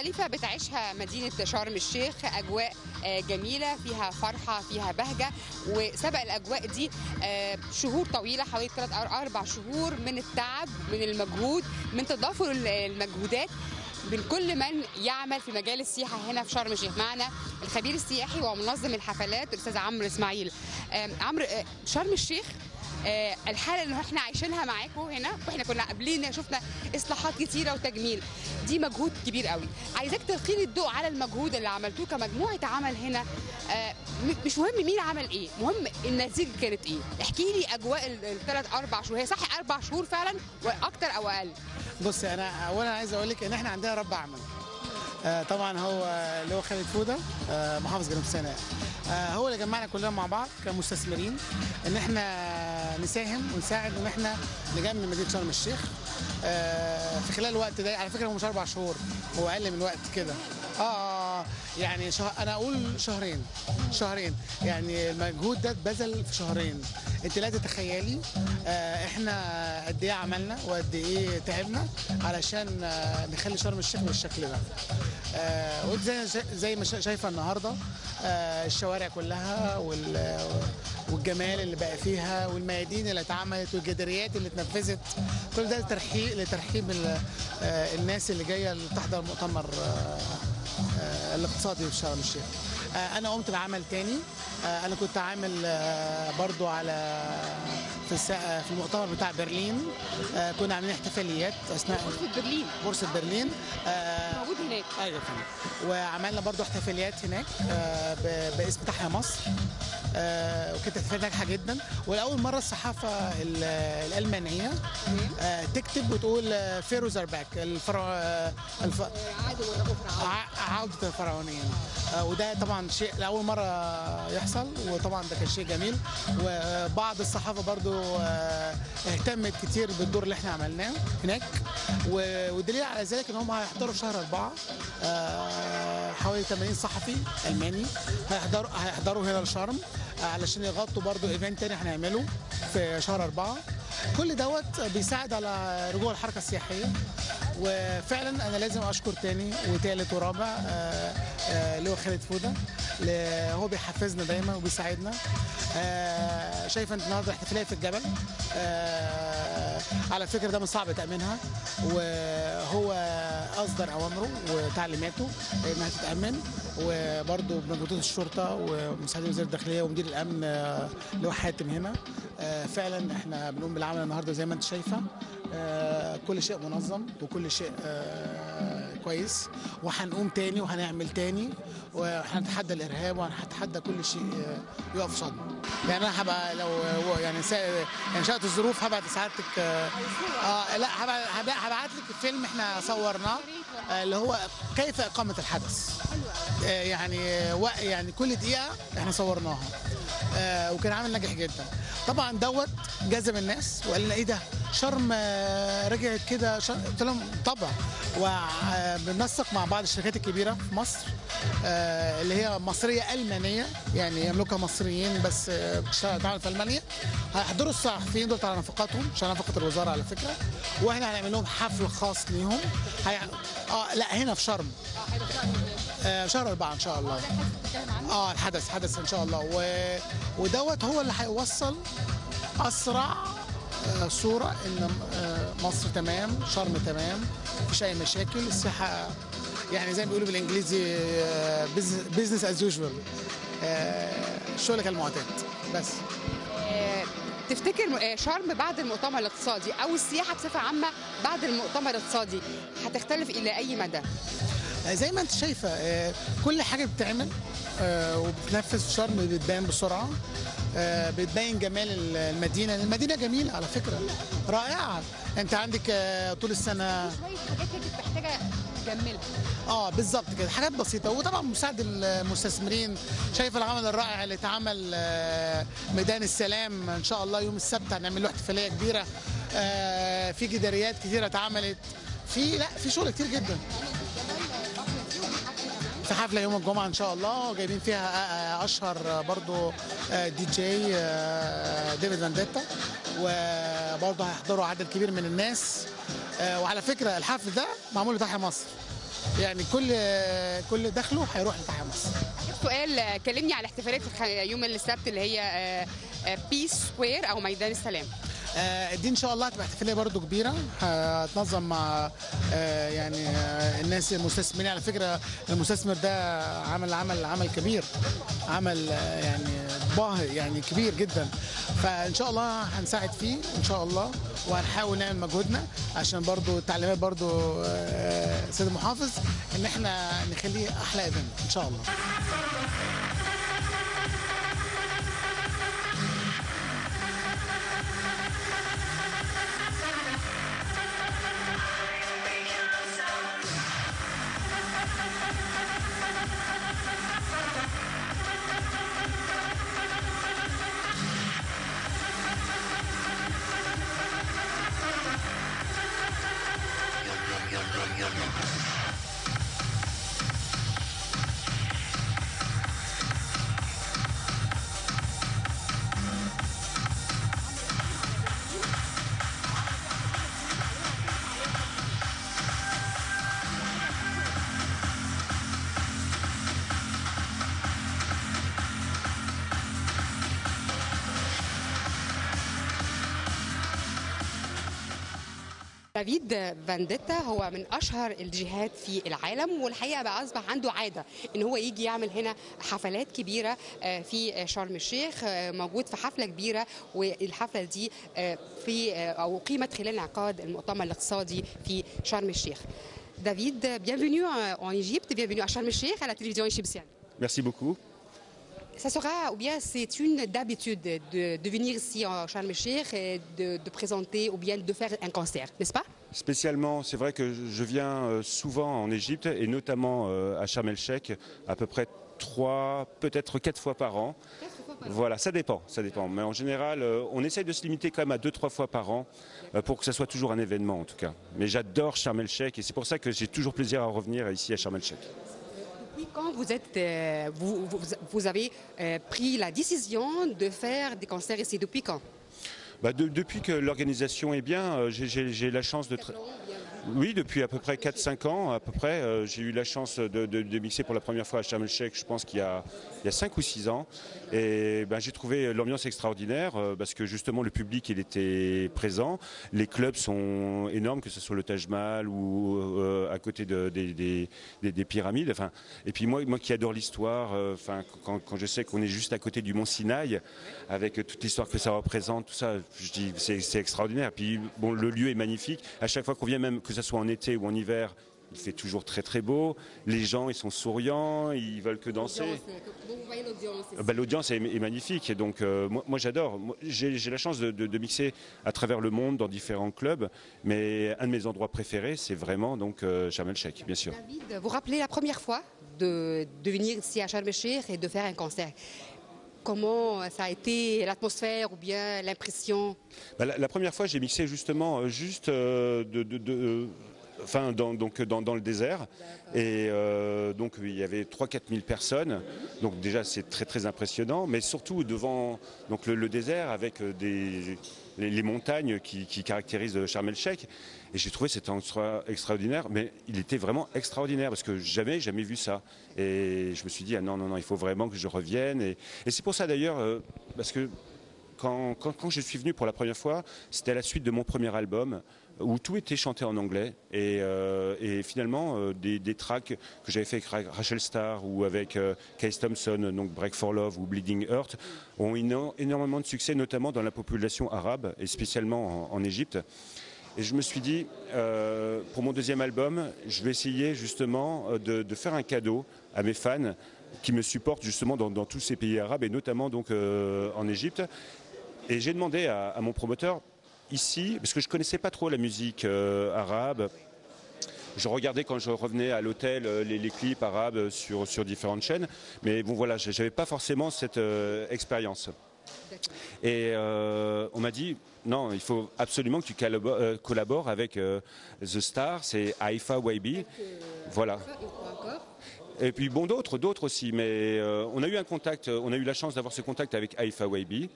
مختلفة بتعيشها مدينة شرم الشيخ، أجواء جميلة فيها فرحة فيها بهجة. وسبق الأجواء دي شهور طويلة، حوالي 3 أو 4 شهور من التعب، من المجهود، من تضافر المجهودات من كل من يعمل في مجال السياحة هنا في شرم الشيخ. معنا الخبير السياحي ومنظم الحفلات الأستاذ عمرو إسماعيل. عمرو، شرم الشيخ الحاله اللي احنا عايشينها معاكم هنا، واحنا كنا قبلين شفنا اصلاحات كتيره وتجميل، دي مجهود كبير قوي. عايزاك تلقي لي الضوء على المجهود اللي عملتوه كمجموعه عمل هنا. مش مهم مين عمل ايه، مهم النتيجه كانت ايه. احكي لي اجواء الثلاث 4 شهور، هي صح 4 شهور فعلا واكتر او اقل؟ بصي، انا اولا عايز اقول لك ان احنا عندنا رب عمل. طبعا هو اللي هو خالد فوده، محافظ جنوب سيناء. هو اللي جمعنا كلنا مع بعض كمستثمرين ان احنا نساهم ونساعد ان احنا نجمل مدينه شرم الشيخ في خلال الوقت ده. على فكره هو مش 4 شهور، هو اقل من وقت كده. يعني انا اقول شهرين. يعني المجهود ده اتبذل في شهرين. انت لا تتخيلي احنا قد ايه عملنا وقد ايه تعبنا علشان نخلي شرم الشيخ بالشكل ده. وانت زي ما شايفه النهارده الشوارع كلها والجمال اللي بقى فيها والميادين اللي اتعملت والجداريات اللي اتنفذت، كل ده لترحيب الناس اللي جايه تحضر المؤتمر الاقتصادي في شرم الشيخ. انا قمت بعمل تاني. انا كنت عامل برضو على في المؤتمر بتاع برلين. كنا عاملين احتفاليات اثناء بورصه برلين موجود هناك. ايوه فندم. وعملنا برضو احتفاليات هناك باسم تحيا مصر. وكانت احتفاليات ناجحه جدا. ولاول مره الصحافه الالمانيه تكتب وتقول فيروز ار باك، عوده الفرعونيين. وده طبعا شيء لاول مره يحصل، وطبعا ده كان شيء جميل. وبعض الصحافه برضو اهتمت كتير بالدور اللي احنا عملناه هناك. والدليل على ذلك ان هم هيحضروا في شهر 4 حوالي 80 صحفي الماني هيحضروا هنا لشرم علشان يغطوا برضو ايفنت تاني هنعمله في شهر 4. كل دوت بيساعد على رجوع الحركه السياحيه. وفعلا انا لازم اشكر تاني وتالت ورابع اللي هو خالد فوده، هو بيحفزنا دايما وبيساعدنا. شايفه انت النهارده احتفاليه في الجبل. على فكره ده من صعب تامينها، وهو اصدر اوامره وتعليماته انها تتامن، وبرده بمجهودات الشرطه ومساعده وزير الداخليه ومدير الامن اللي هو حاتم هنا. فعلا احنا بنقوم بالعمل النهارده زي ما انت شايفه. كل شيء منظم وكل شيء كويس، وهنقوم تاني وهنعمل تاني، وهنتحدى الارهاب وهنتحدى كل شيء يقف صدمه. يعني انا هبقى لو يعني شاءت الظروف هبعت سعادتك لا هبعت لك فيلم احنا صورناه اللي هو كيف اقامه الحدث. يعني كل دقيقه احنا صورناها. وكان عامل ناجح جدا. طبعا دوت جذب الناس وقال لنا ايه ده، شرم رجعت كده. قلت لهم طبعا. وبننسق مع بعض الشركات الكبيره في مصر اللي هي مصريه المانيه، يعني يملكها مصريين بس بتشتغل في المانيا. هيحضروا الصحفيين دول على نفقاتهم، مش على نفقه الوزاره على فكره. واحنا هنعمل لهم حفل خاص ليهم. لا هنا في شرم شهر 4 ان شاء الله. الحدث ان شاء الله. ودوت هو اللي هيوصل اسرع صوره ان مصر تمام، شرم تمام، مفيش اي مشاكل. السياحه يعني زي ما بيقولوا بالانجليزي بزنس از يوجوال، الشغل كالمعتاد. بس تفتكر شرم بعد المؤتمر الاقتصادي او السياحه بصفه عامه بعد المؤتمر الاقتصادي هتختلف الى اي مدى؟ زي ما انت شايفه كل حاجه بتتعمل وبتنفذ في شرم بتبان بسرعه. بتبين جمال المدينه جميله على فكره، رائعه. انت عندك طول السنه شويه حاجات كده محتاجه تجملها. بالظبط كده، حاجات بسيطه. وطبعا مساعد المستثمرين. شايف العمل الرائع اللي اتعمل ميدان السلام. ان شاء الله يوم السبت هنعمل له احتفاليه كبيره. في جداريات كتيره اتعملت. في شغل كتير جدا. في حفله يوم الجمعه ان شاء الله جايبين فيها اشهر برضو دي جي ديفيد فانديتا، وبرضو هيحضروا عدد كبير من الناس. وعلى فكره الحفل ده معمول لتحيا مصر. يعني كل دخله هيروح لتحيا مصر. سؤال، كلمني على احتفالات يوم السبت اللي هي بيس سكوير او ميدان السلام. دي ان شاء الله هتبقى احتفاليه برضو كبيره، هتنظم مع يعني الناس المستثمرين. على فكره المستثمر ده عمل كبير، عمل يعني باهر يعني كبير جدا، فان شاء الله هنساعد فيه ان شاء الله، وهنحاول نعمل مجهودنا عشان برضو التعليمات برضو سيد المحافظ ان احنا نخليه احلى ايفنت ان شاء الله. دافيد فانديتا هو من اشهر الجهات في العالم، والحقيقه بقى اصبح عنده عاده ان هو يجي يعمل هنا حفلات كبيره في شرم الشيخ. موجود في حفله كبيره، والحفله دي في او اقيمت خلال انعقاد المؤتمر الاقتصادي في شرم الشيخ. David, bienvenue en Égypte, bienvenue à Sharm el-Sheikh à la télévision égyptienne. Merci beaucoup. Ça sera, ou bien c'est une d'habitude de venir ici en Sharm el-Sheikh et de présenter ou bien de faire un concert, n'est-ce pas? Spécialement, c'est vrai que je viens souvent en Égypte et notamment à Sharm el-Sheikh à peu près 3, peut-être 4 fois par an. Voilà, ça dépend. Mais en général, on essaye de se limiter quand même à 2-3 fois par an pour que ça soit toujours un événement en tout cas. Mais j'adore Sharm el-Sheikh et c'est pour ça que j'ai toujours plaisir à revenir ici à Sharm el-Sheikh. Depuis quand vous avez pris la décision de faire des concerts ici? Depuis quand? Depuis que l'organisation est bien, j'ai la chance de... Oui, depuis à peu près 4-5 ans, à peu près, j'ai eu la chance de mixer pour la première fois à Sharm el-Sheikh, je pense qu'il y a 5 ou 6 ans. Et j'ai trouvé l'ambiance extraordinaire parce que justement le public il était présent. Les clubs sont énormes, que ce soit le Taj Mahal ou à côté des pyramides. Enfin, et puis moi qui adore l'histoire, quand je sais qu'on est juste à côté du mont Sinaï, avec toute l'histoire que ça représente, tout ça, je dis c'est extraordinaire. Et puis bon, le lieu est magnifique. À chaque fois qu'on vient, même que ce soit en été ou en hiver, il fait toujours très très beau. Les gens ils sont souriants, ils veulent que danser. L'audience est magnifique et donc moi j'adore. J'ai la chance de mixer à travers le monde dans différents clubs, mais un de mes endroits préférés c'est vraiment donc Sharm el-Sheikh, bien sûr. David, vous rappelez la première fois de venir ici à Sharm el-Sheikh et de faire un concert? Comment ça a été l'atmosphère ou bien l'impression? La première fois j'ai mixé justement dans le désert et donc il y avait 3-4 000 personnes, donc déjà c'est très très impressionnant, mais surtout devant donc le désert avec les montagnes qui caractérisent Sharm el-Sheikh, et j'ai trouvé cet endroit extraordinaire, mais il était vraiment extraordinaire parce que jamais vu ça, et je me suis dit non il faut vraiment que je revienne, et c'est pour ça d'ailleurs parce que quand je suis venu pour la première fois, c'était à la suite de mon premier album où tout était chanté en anglais, et finalement des tracks que j'avais fait avec Rachel Starr ou avec Case Thompson, donc Break for Love ou Bleeding Heart, ont énormément de succès, notamment dans la population arabe et spécialement en Égypte. Et je me suis dit, pour mon deuxième album, je vais essayer justement de faire un cadeau à mes fans qui me supportent justement dans tous ces pays arabes et notamment donc en Égypte. Et j'ai demandé à mon promoteur ici, parce que je ne connaissais pas trop la musique arabe. Je regardais quand je revenais à l'hôtel les clips arabes sur différentes chaînes, mais bon voilà, je n'avais pas forcément cette expérience. Et on m'a dit, non, il faut absolument que tu collabores avec The Star, c'est Haifa YB. Voilà. Et puis bon, d'autres aussi, mais on a eu un contact, on a eu la chance d'avoir ce contact avec Haifa YB,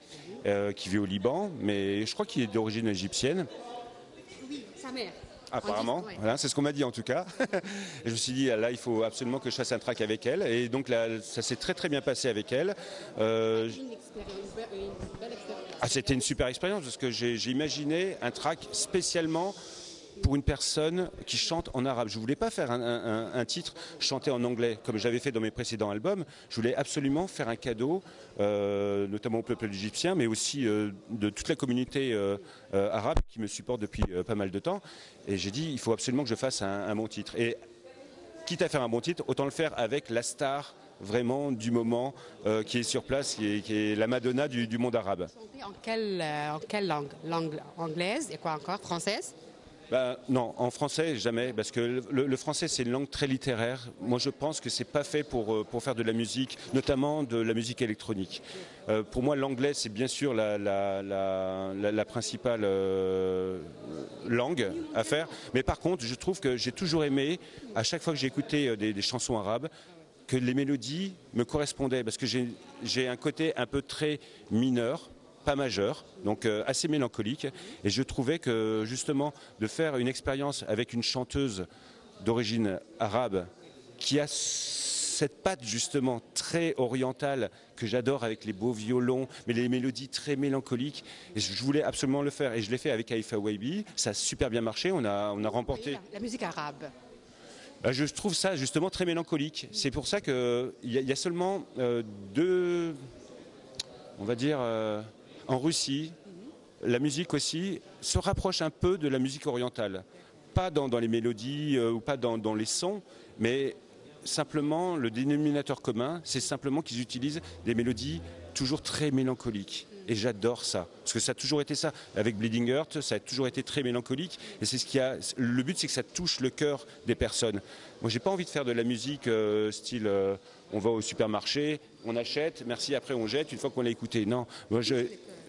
qui vit au Liban, mais je crois qu'il est d'origine égyptienne. Oui, sa mère. apparemment. Oui. Voilà, c'est ce qu'on m'a dit en tout cas. Et je me suis dit, là, il faut absolument que je fasse un track avec elle. Et donc là, ça s'est très très bien passé avec elle. C'était une super expérience parce que j'ai imaginé un track spécialement pour une personne qui chante en arabe. Je ne voulais pas faire un titre chanté en anglais comme j'avais fait dans mes précédents albums. Je voulais absolument faire un cadeau, notamment au peuple égyptien, mais aussi de toute la communauté arabe qui me supporte depuis pas mal de temps. Et j'ai dit, il faut absolument que je fasse un bon titre. Et quitte à faire un bon titre, autant le faire avec la star vraiment du moment qui est sur place, qui est la Madonna du monde arabe. En quelle langue? Langue anglaise et quoi encore? Française? Non, en français, jamais, parce que le français, c'est une langue très littéraire. Moi, je pense que c'est pas fait pour faire de la musique, notamment de la musique électronique. Pour moi, l'anglais, c'est bien sûr la principale langue à faire. Mais par contre, je trouve que j'ai toujours aimé, à chaque fois que j'ai écouté des chansons arabes, que les mélodies me correspondaient, parce que j'ai un côté un peu très mineur, pas majeur, donc assez mélancolique. Et je trouvais que justement de faire une expérience avec une chanteuse d'origine arabe qui a cette patte justement très orientale que j'adore avec les beaux violons, mais les mélodies très mélancoliques. Et je voulais absolument le faire. Et je l'ai fait avec Haifa Waibi. Ça a super bien marché. On a remporté. La musique arabe. Je trouve ça justement très mélancolique. C'est pour ça qu'il y a seulement deux, on va dire, en Russie, la musique aussi se rapproche un peu de la musique orientale. Pas dans les mélodies ou pas dans les sons, mais simplement le dénominateur commun, c'est simplement qu'ils utilisent des mélodies toujours très mélancoliques. Et j'adore ça, parce que ça a toujours été ça. Avec Bleeding Heart, ça a toujours été très mélancolique. Et c'est le but, c'est que ça touche le cœur des personnes. Moi, j'ai pas envie de faire de la musique style on va au supermarché, on achète, merci, après on jette une fois qu'on l'a écouté. Non, moi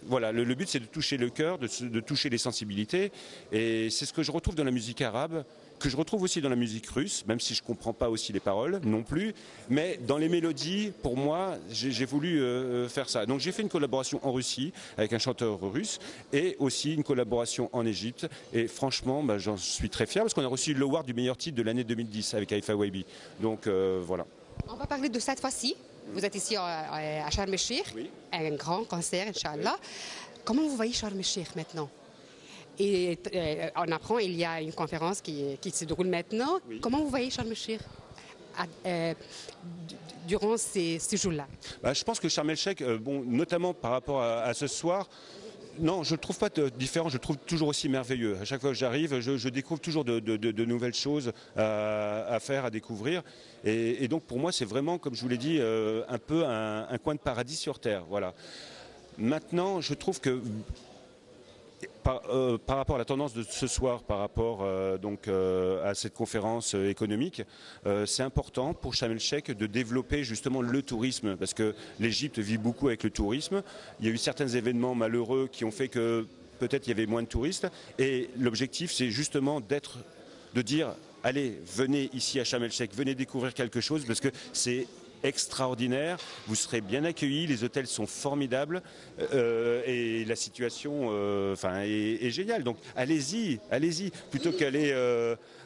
voilà, le but c'est de toucher le cœur, de toucher les sensibilités. Et c'est ce que je retrouve dans la musique arabe, que je retrouve aussi dans la musique russe, même si je ne comprends pas aussi les paroles non plus. Mais dans les mélodies, pour moi, j'ai voulu faire ça. Donc j'ai fait une collaboration en Russie avec un chanteur russe et aussi une collaboration en Égypte. Et franchement, j'en suis très fier parce qu'on a reçu l'award du meilleur titre de l'année 2010 avec Haifa Waibi. Donc voilà. On va parler de cette fois-ci. Vous êtes ici à Sharm el-Sheikh, Oui. un grand concert, Inch'Allah. Comment vous voyez Sharm el-Sheikh maintenant? Et on apprend, il y a une conférence qui se déroule maintenant. Oui. Comment vous voyez Sharm el-Sheikh durant ces jours-là? Je pense que Sharm el-Sheikh, notamment par rapport à ce soir, non, je ne trouve pas différent, je le trouve toujours aussi merveilleux. À chaque fois que j'arrive, je découvre toujours de nouvelles choses à faire, à découvrir. Et donc pour moi, c'est vraiment, comme je vous l'ai dit, un peu un coin de paradis sur Terre. Voilà. Maintenant, je trouve que par rapport à la tendance de ce soir, par rapport à cette conférence économique, c'est important pour Sharm el-Sheikh de développer justement le tourisme, parce que l'Égypte vit beaucoup avec le tourisme. Il y a eu certains événements malheureux qui ont fait que peut-être il y avait moins de touristes, et l'objectif c'est justement de dire allez, venez ici à Sharm el-Sheikh, venez découvrir quelque chose, parce que c'est extraordinaire, vous serez bien accueillis, les hôtels sont formidables et la situation est géniale. Donc allez-y, plutôt qu'aller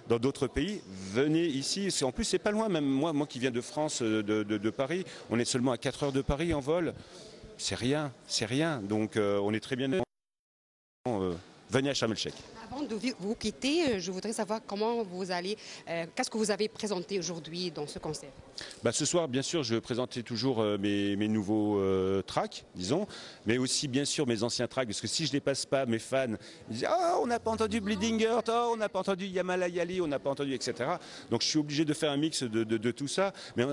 dans d'autres pays, venez ici. En plus, c'est pas loin, même moi qui viens de France, de Paris, on est seulement à 4 heures de Paris en vol. C'est rien. Donc on est très bien. Venez à Sharm el-Sheikh. Avant de vous quitter, je voudrais savoir comment vous allez, qu'est-ce que vous avez présenté aujourd'hui dans ce concert? Ce soir, bien sûr, je présentais toujours mes nouveaux tracks, disons, mais aussi, bien sûr, mes anciens tracks, parce que si je ne les passe pas, mes fans ils disent « Oh, on n'a pas entendu Bleeding Heart, oh, on n'a pas entendu Yamala Yali, on n'a pas entendu, etc. » Donc, je suis obligé de faire un mix de tout ça. Mais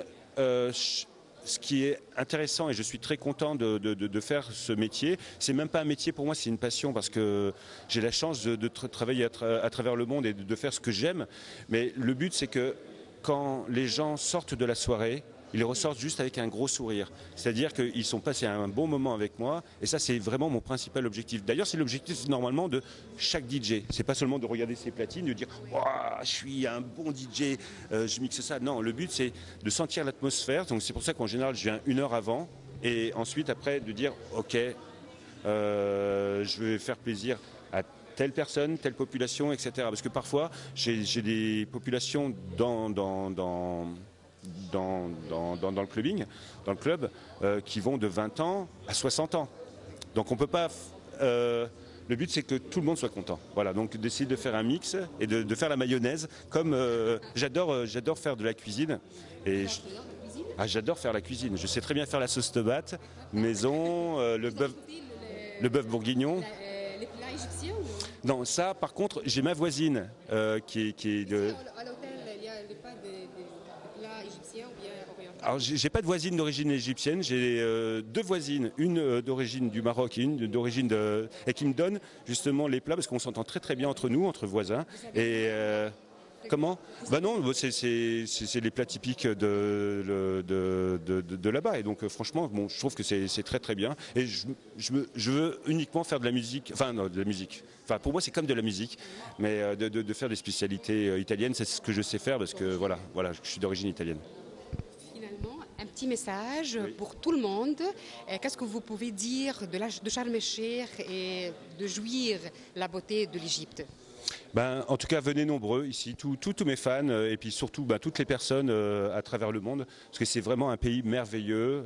ce qui est intéressant, et je suis très content de faire ce métier, c'est même pas un métier pour moi, c'est une passion, parce que j'ai la chance de travailler à travers le monde et de faire ce que j'aime. Mais le but, c'est que quand les gens sortent de la soirée, ils ressortent juste avec un gros sourire. C'est-à-dire qu'ils sont passés un bon moment avec moi, et ça, c'est vraiment mon principal objectif. D'ailleurs, c'est l'objectif normalement de chaque DJ. C'est pas seulement de regarder ses platines, de dire oh, je suis un bon DJ, je mixe ça. Non, le but, c'est de sentir l'atmosphère. Donc c'est pour ça qu'en général, je viens 1 heure avant, et ensuite après de dire ok, je vais faire plaisir à telle personne, telle population, etc. Parce que parfois, j'ai des populations dans le clubbing, dans le club, qui vont de 20 ans à 60 ans. Donc on peut pas... le but, c'est que tout le monde soit content. Voilà, donc d'essayer de faire un mix et de faire la mayonnaise. Comme j'adore faire de la cuisine. Et j'adore faire la cuisine. Je sais très bien faire la sauce tomate, maison, le bœuf bourguignon. Les plats égyptiens ou... Non, ça, par contre, j'ai ma voisine qui est de... À l'hôtel, il y a pas de plats égyptiens ou bien orientaux? Alors, j'ai pas de voisine d'origine égyptienne, j'ai deux voisines, une d'origine du Maroc et une d'origine et qui me donnent justement les plats parce qu'on s'entend très très bien entre nous, entre voisins. Et comment? Bah non, c'est les plats typiques de là-bas. Et donc franchement, bon, je trouve que c'est très très bien. Et je veux uniquement faire de la musique, enfin non, de la musique. Enfin pour moi c'est comme de la musique, mais de faire des spécialités italiennes, c'est ce que je sais faire parce que voilà, je suis d'origine italienne. Finalement, un petit message pour tout le monde. Qu'est-ce que vous pouvez dire de Sharm el-Sheikh et de jouir la beauté de l'Égypte? Ben, en tout cas, venez nombreux ici, tous mes fans et puis surtout toutes les personnes à travers le monde, parce que c'est vraiment un pays merveilleux.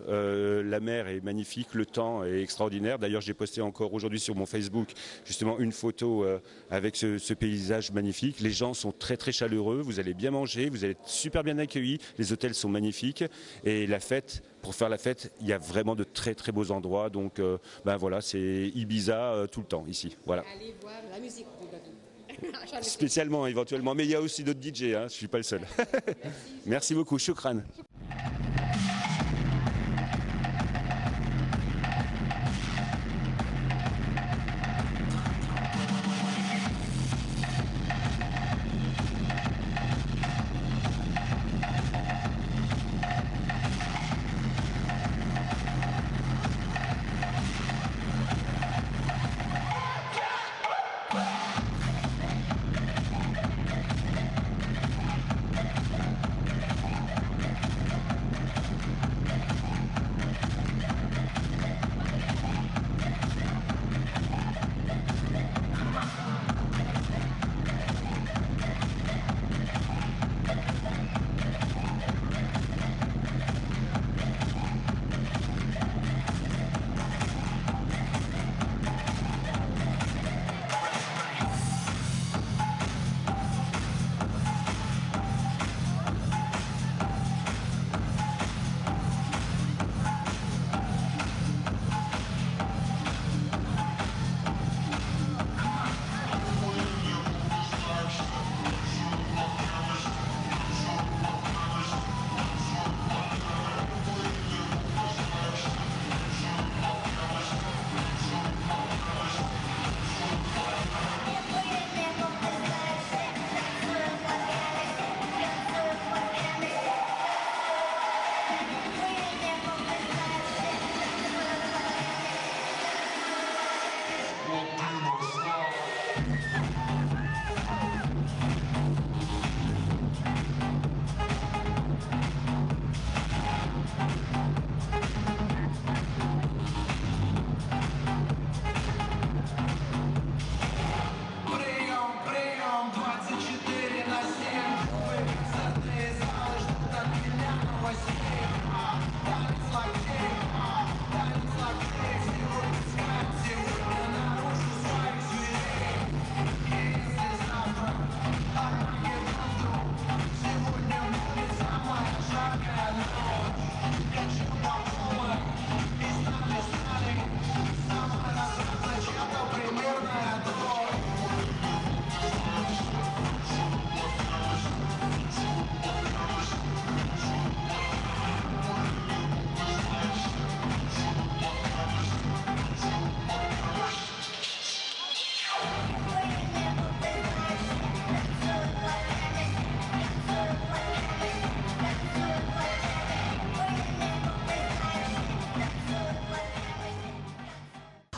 La mer est magnifique, le temps est extraordinaire. D'ailleurs, j'ai posté encore aujourd'hui sur mon Facebook justement une photo avec ce paysage magnifique. Les gens sont très très chaleureux, vous allez bien manger, vous allez être super bien accueillis, les hôtels sont magnifiques et la fête. Pour faire la fête, il y a vraiment de très très beaux endroits. Donc, voilà, c'est Ibiza tout le temps ici. Voilà. Allez voir la musique de Badou. Spécialement, éventuellement. Mais il y a aussi d'autres DJ, hein, je ne suis pas le seul. Merci beaucoup, shukran.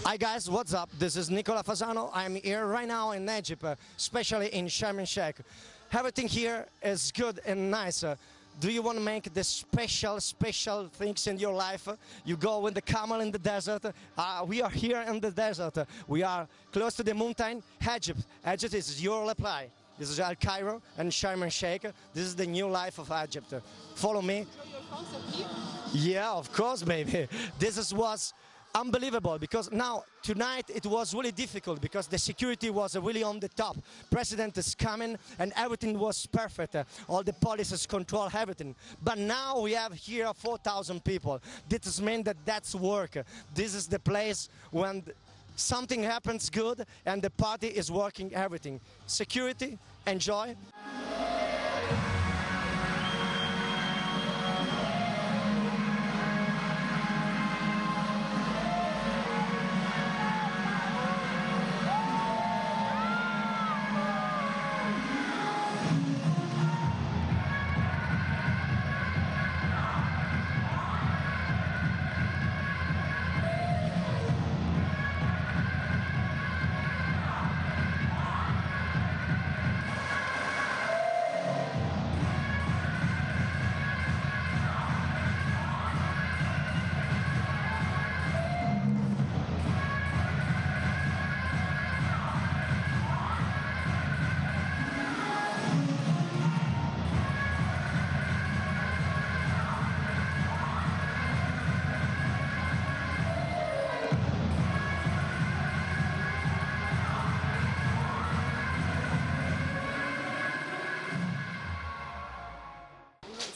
Hi guys, what's up? This is Nicola Fasano. I'm here right now in Egypt, especially in Sharm el-Sheikh. Everything here is good and nice. Do you want to make the special things in your life? You go with the camel in the desert. We are here in the desert. We are close to the mountain, Egypt. Egypt is your reply. This is Al Cairo and Sharm el Sheikh. This is the new life of Egypt. Follow me. Yeah, of course, baby. Was unbelievable because now tonight it was really difficult because the security was really on the top. President is coming and everything was perfect. All the policies control everything. But now we have here 4,000 people. This means that that's work. This is the place when something happens good and the party is working everything. Security, enjoy.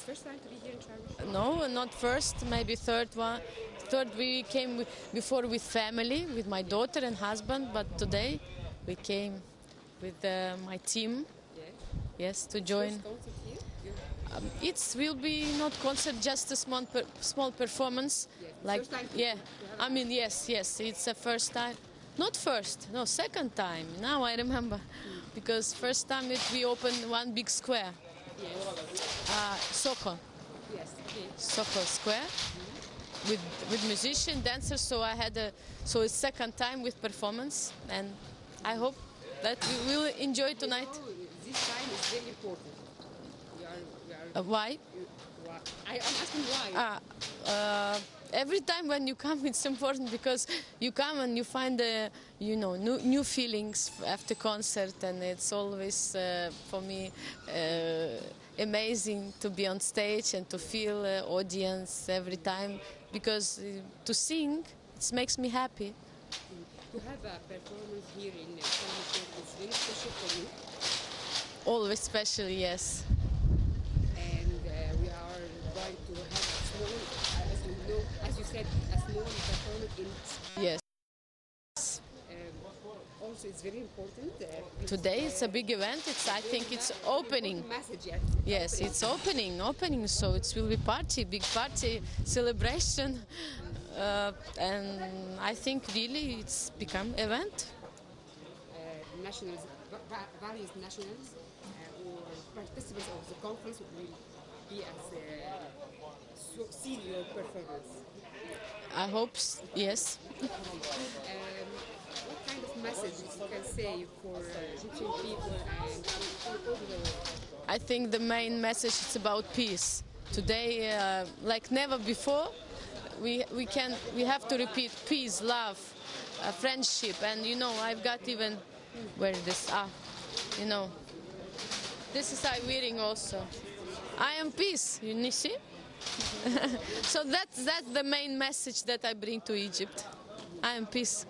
First time to be here in Sharm? No, not first, maybe third one. Third, we came before with family, with my daughter and husband, but today we came with my team. Yes, to join. First concert here? It will be not concert, just a small performance. Yeah, Like first time yeah, to I mean yes, it's a first time. Not first, no, second time. Now I remember, because first time we opened one big square. Soho. Yes, okay. Soho Square with musician, dancers. So it's second time with performance, and I hope that we will enjoy tonight. Oh, this time is very important. Why? I'm asking why. Every time when you come, it's important because you come and you find new feelings after concert, and it's always for me amazing to be on stage and to feel audience every time, because to sing it makes me happy. To have a performance here in Sharm el Sheikh is very special for you. Always special, yes. And we are going to have a small, as you said, a small performance in. Yes. Also, it's very important. Today it's a big event. I think it's opening. Message, yes. Yes, it's opening. So it will be big party, celebration, and I think really it's become event. Nationals, various nationals or participants of the conference will be as senior performers. I hope yes. What kind of messages you can say for Egyptian people and for all the world? I think the main message is about peace. Today, like never before, we have to repeat peace, love, friendship, and I've got even where this this is I wearing also. I am peace. You see? So that's the main message that I bring to Egypt. I am peace.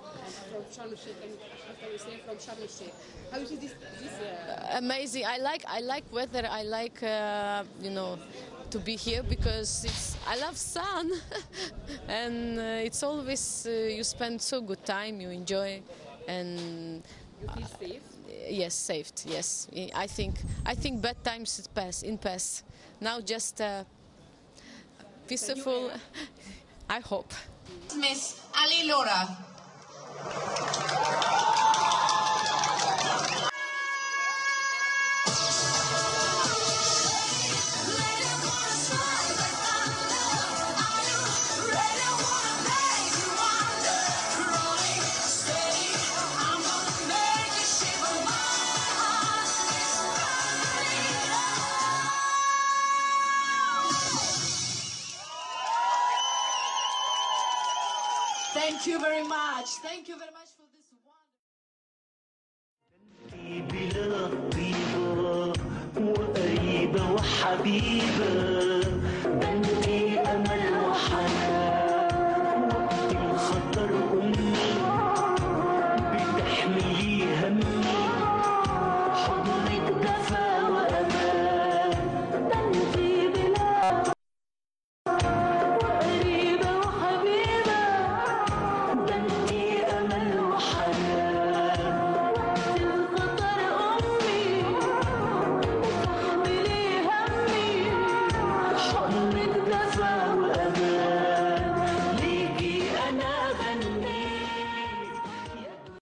From Sharm el Sheikh, and what can you say from Sharm el Sheikh? How is this amazing. I like weather. I like to be here because I love sun, and it's always you spend so good time. You enjoy, and you feel safe? Yes, saved. Yes, I think bad times pass. Now just peaceful. I hope. Miss Ali Laura. Thank you very much. Thank you very much for this بلا طيبة وقريبة وحبيبة